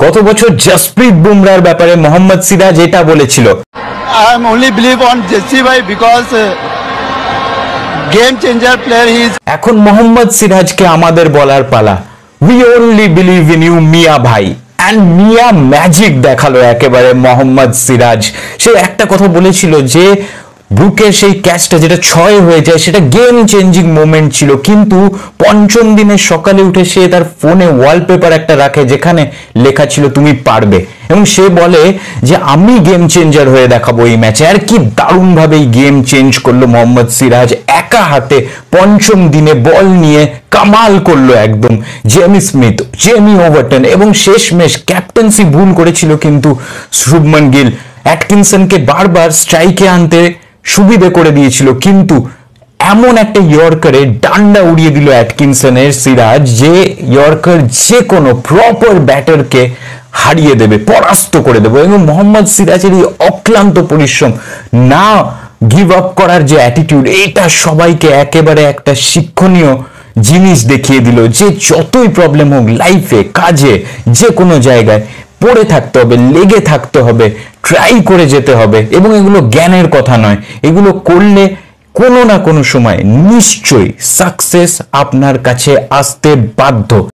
গত বছর জসপ্রীত বুমরার ব্যাপারে মোহাম্মদ সিরাজ এটা বলেছিল, I am only believe on Jesse bhai because game changer player he is. এখন মোহাম্মদ সিরাজকে আমাদের বলার পালা, we only believe in you মিয়া ভাই। অ্যান্ড মিয়া ম্যাজিক দেখালো একেবারে মোহাম্মদ সিরাজ। সে একটা কথা বলেছিল যে ব্রুকের সেই ক্যাচটা যেটা 6 হয়ে যায় সেটা গেম চেঞ্জিং মোমেন্ট ছিল, কিন্তু পঞ্চম দিনের সকালে উঠে সে তার ফোনে ওয়ালপেপার একটা রাখে যেখানে লেখা ছিল তুমি পারবে, এবং সে বলে যে আমি গেম চেঞ্জার হয়ে দেখাবো এই ম্যাচে। আর কি দারুণ ভাবে গেম চেঞ্জ করলো মোহাম্মদ সিরাজ, একা হাতে পঞ্চম দিনে বল নিয়ে কামাল করলো একদম। জেমি স্মিথ, জেমি ওভারটন এবং শেষমেশ ক্যাপ্টেন্সি ভুল করেছিল কিন্তু শুভমান গিল অ্যাটকিনসনকে বারবার স্ট্রাইকে আনতে সুবিধে করে দিয়েছিল, কিন্তু এমন একটা ইয়র্কারে ডান্ডা উড়িয়ে দিল অ্যাটকিনসনের সিরাজ যে ইয়র্কার যে কোনো প্রপার ব্যাটারকে হারিয়ে দেবে, পরাস্ত করে দেবে। এবং মোহাম্মদ সিরাজের এই অক্লান্ত পরিশ্রম, না গিভ আপ করার যে অ্যাটিটিউড, এটা সবাইকে একেবারে একটা শিক্ষণীয় জিনিস দেখিয়ে দিল যে যতই প্রবলেম হোক লাইফে, কাজে, যে কোনো জায়গায় পড়ে থাকতে হবে, লেগে থাকতে হবে, ট্রাই করে যেতে হবে। এবং এগুলো জ্ঞানের কথা নয়, এগুলো করলে কোনো না কোনো সময় নিশ্চয়ই সাকসেস আপনার কাছে আসতে বাধ্য।